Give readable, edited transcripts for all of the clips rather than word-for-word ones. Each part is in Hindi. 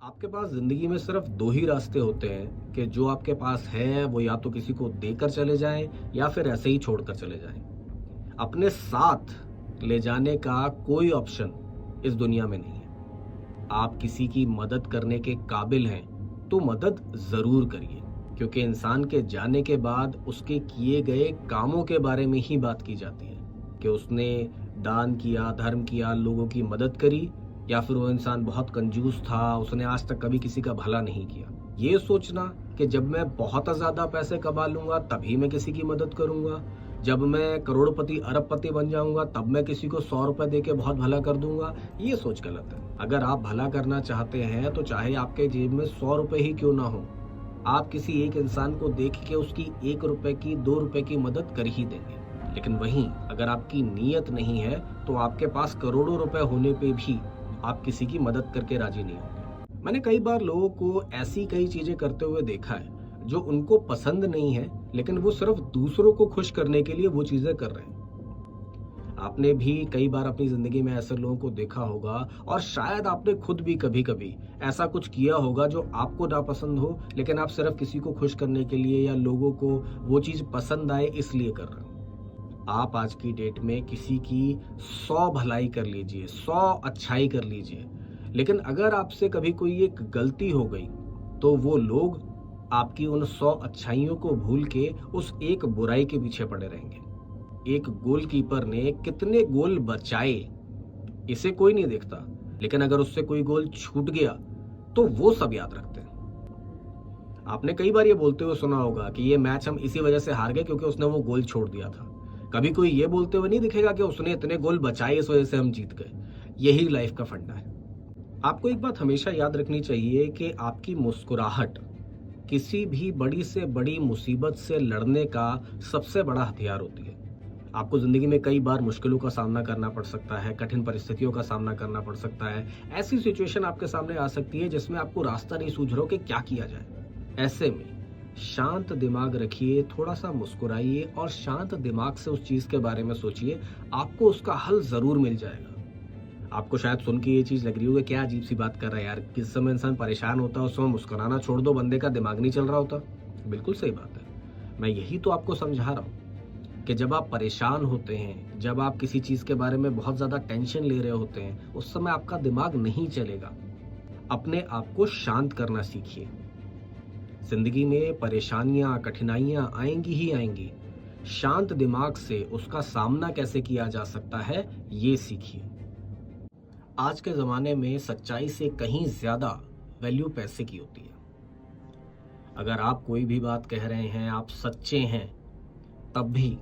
आपके पास जिंदगी में सिर्फ दो ही रास्ते होते हैं कि जो आपके पास है वो या तो किसी को देकर चले जाएं या फिर ऐसे ही छोड़कर चले जाएं। अपने साथ ले जाने का कोई ऑप्शन इस दुनिया में नहीं है। आप किसी की मदद करने के काबिल हैं तो मदद जरूर करिए, क्योंकि इंसान के जाने के बाद उसके किए गए कामों के बारे में ही बात की जाती है कि उसने दान किया, धर्म किया, लोगों की मदद करी, या फिर वो इंसान बहुत कंजूस था, उसने आज तक कभी किसी का भला नहीं किया। ये सोचना कि जब मैं बहुत ज्यादा पैसे कमा लूंगा तभी मैं किसी की मदद करूंगा, जब मैं करोड़पति अरबपति बन जाऊंगा तब मैं किसी को 100 रुपए दे के बहुत भला कर दूंगा, ये सोच गलत है। अगर आप भला करना चाहते हैं तो चाहे आपके जेब में 100 रुपए ही क्यों ना हो, आप किसी एक इंसान को देख के उसकी 1 रुपए की 2 रुपए की मदद कर ही देंगे। लेकिन वहीं अगर आपकी नीयत नहीं है तो आपके पास करोड़ों रुपए होने पे भी आप किसी की मदद करके राजी नहीं होंगे। मैंने कई बार लोगों को ऐसी कई चीजें करते हुए देखा है जो उनको पसंद नहीं है, लेकिन वो सिर्फ दूसरों को खुश करने के लिए वो चीजें कर रहे हैं। आपने भी कई बार अपनी जिंदगी में ऐसे लोगों को देखा होगा, और शायद आपने खुद भी कभी कभी ऐसा कुछ किया होगा जो आपको नापसंद हो, लेकिन आप सिर्फ किसी को खुश करने के लिए या लोगों को वो चीज पसंद आए इसलिए कर रहे हो। आप आज की डेट में किसी की 100 भलाई कर लीजिए, 100 अच्छाई कर लीजिए, लेकिन अगर आपसे कभी कोई एक गलती हो गई तो वो लोग आपकी उन 100 अच्छाइयों को भूल के उस एक बुराई के पीछे पड़े रहेंगे। एक गोलकीपर ने कितने गोल बचाए इसे कोई नहीं देखता, लेकिन अगर उससे कोई गोल छूट गया तो वो सब याद रखते हैं। आपने कई बार ये बोलते हुए सुना होगा कि ये मैच हम इसी वजह से हार गए क्योंकि उसने वो गोल छोड़ दिया था। कभी कोई ये बोलते हुए नहीं दिखेगा कि उसने इतने गोल बचाए इस वजह से हम जीत गए। यही लाइफ का फंडा है। आपको एक बात हमेशा याद रखनी चाहिए कि आपकी मुस्कुराहट किसी भी बड़ी से बड़ी मुसीबत से लड़ने का सबसे बड़ा हथियार होती है। आपको जिंदगी में कई बार मुश्किलों का सामना करना पड़ सकता है, कठिन परिस्थितियों का सामना करना पड़ सकता है। ऐसी सिचुएशन आपके सामने आ सकती है जिसमें आपको रास्ता नहीं सूझ रहा हो कि क्या किया जाए। ऐसे में शांत दिमाग रखिए, थोड़ा सा मुस्कुराइए और शांत दिमाग से उस चीज के बारे में सोचिए। आपको उसका हल जरूर मिल जाएगा। आपको शायद सुन के ये चीज लग रही होगी, क्या अजीब सी बात कर रहा है यार, किस समय इंसान परेशान होता है उस समय मुस्कुराना छोड़ दो, बंदे का दिमाग नहीं चल रहा होता। बिल्कुल सही बात है। मैं यही तो आपको समझा रहा हूँ कि जब आप परेशान होते हैं, जब आप किसी चीज के बारे में बहुत ज्यादा टेंशन ले रहे होते हैं, उस समय आपका दिमाग नहीं चलेगा। अपने आप को शांत करना सीखिए। जिंदगी में परेशानियां, कठिनाइयां आएंगी ही आएंगी। शांत दिमाग से उसका सामना कैसे किया जा सकता है ये सीखिए। आज के ज़माने में सच्चाई से कहीं ज़्यादा वैल्यू पैसे की होती है। अगर आप कोई भी बात कह रहे हैं, आप सच्चे हैं, तब भी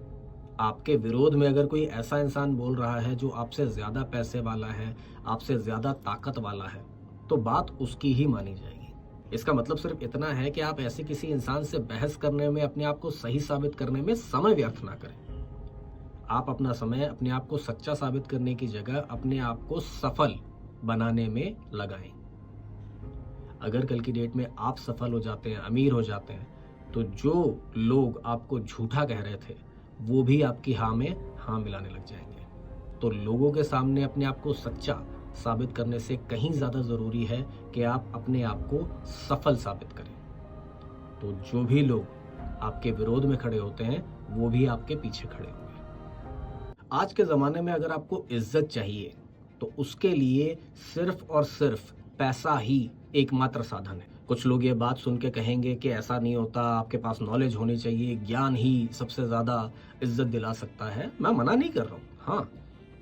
आपके विरोध में अगर कोई ऐसा इंसान बोल रहा है जो आपसे ज़्यादा पैसे वाला है, आपसे ज़्यादा ताकत वाला है, तो बात उसकी ही मानी जाएगी। इसका मतलब सिर्फ इतना है कि आप ऐसे किसी इंसान से बहस करने में, अपने आप को सही साबित करने में समय व्यर्थ ना करें। आप अपना समय अपने आप को सच्चा साबित करने की जगह अपने आप को सफल बनाने में लगाएं। अगर कल की डेट में आप सफल हो जाते हैं, अमीर हो जाते हैं, तो जो लोग आपको झूठा कह रहे थे वो भी आपकी हाँ में हाँ मिलाने लग जाएंगे। तो लोगों के सामने अपने आप को सच्चा साबित करने से कहीं ज्यादा जरूरी है कि आप अपने आप को सफल साबित करें। तो जो भी लोग आपके विरोध में खड़े होते हैं वो भी आपके पीछे खड़े होंगे। आज के ज़माने में अगर आपको इज्जत चाहिए तो उसके लिए सिर्फ और सिर्फ पैसा ही एकमात्र साधन है। कुछ लोग ये बात सुन के कहेंगे कि ऐसा नहीं होता, आपके पास नॉलेज होनी चाहिए, ज्ञान ही सबसे ज़्यादा इज्जत दिला सकता है। मैं मना नहीं कर रहा हूँ, हाँ,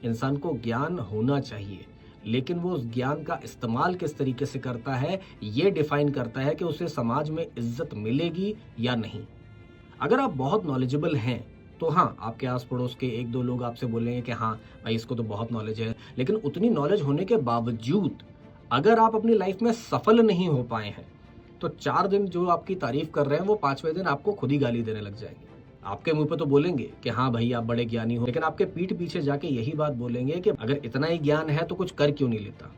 इंसान को ज्ञान होना चाहिए, लेकिन वो उस ज्ञान का इस्तेमाल किस तरीके से करता है ये डिफाइन करता है कि उसे समाज में इज्जत मिलेगी या नहीं। अगर आप बहुत नॉलेजेबल हैं तो हाँ, आपके आस पड़ोस के एक दो लोग आपसे बोलेंगे कि हाँ भाई इसको तो बहुत नॉलेज है, लेकिन उतनी नॉलेज होने के बावजूद अगर आप अपनी लाइफ में सफल नहीं हो पाए हैं तो 4 दिन जो आपकी तारीफ कर रहे हैं वो 5वें दिन आपको खुद ही गाली देने लग जाएंगे। आपके मुंह पे तो बोलेंगे कि हाँ भाई आप बड़े ज्ञानी हो, लेकिन आपके पीठ पीछे जाके यही बात बोलेंगे कि अगर इतना ही ज्ञान है तो कुछ कर क्यों नहीं लेता।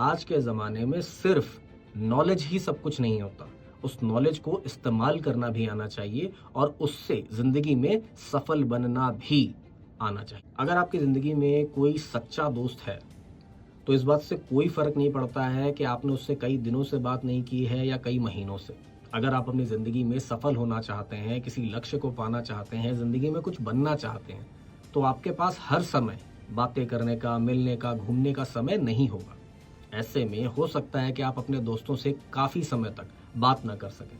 आज के जमाने में सिर्फ नॉलेज ही सब कुछ नहीं होता, उस नॉलेज को इस्तेमाल करना भी आना चाहिए और उससे जिंदगी में सफल बनना भी आना चाहिए। अगर आपकी जिंदगी में कोई सच्चा दोस्त है तो इस बात से कोई फ़र्क नहीं पड़ता है कि आपने उससे कई दिनों से बात नहीं की है या कई महीनों से। अगर आप अपनी ज़िंदगी में सफल होना चाहते हैं, किसी लक्ष्य को पाना चाहते हैं, ज़िंदगी में कुछ बनना चाहते हैं, तो आपके पास हर समय बातें करने का, मिलने का, घूमने का समय नहीं होगा। ऐसे में हो सकता है कि आप अपने दोस्तों से काफ़ी समय तक बात ना कर सकें।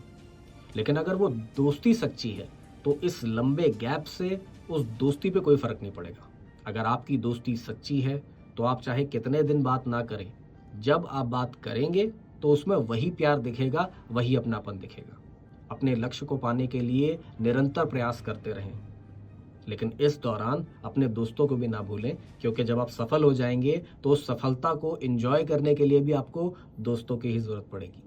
लेकिन अगर वो दोस्ती सच्ची है, तो इस लंबे गैप से उस दोस्ती पे कोई फ़र्क नहीं पड़ेगा। अगर आपकी दोस्ती सच्ची है, तो आप चाहे कितने दिन बात ना करें, जब आप बात करेंगे, तो उसमें वही प्यार दिखेगा, वही अपनापन दिखेगा। अपने लक्ष्य को पाने के लिए निरंतर प्रयास करते रहें, लेकिन इस दौरान अपने दोस्तों को भी ना भूलें, क्योंकि जब आप सफल हो जाएँगे, तो उस सफलता को एन्जॉय करने के लिए भी आपको दोस्तों की ही ज़रूरत पड़ेगी।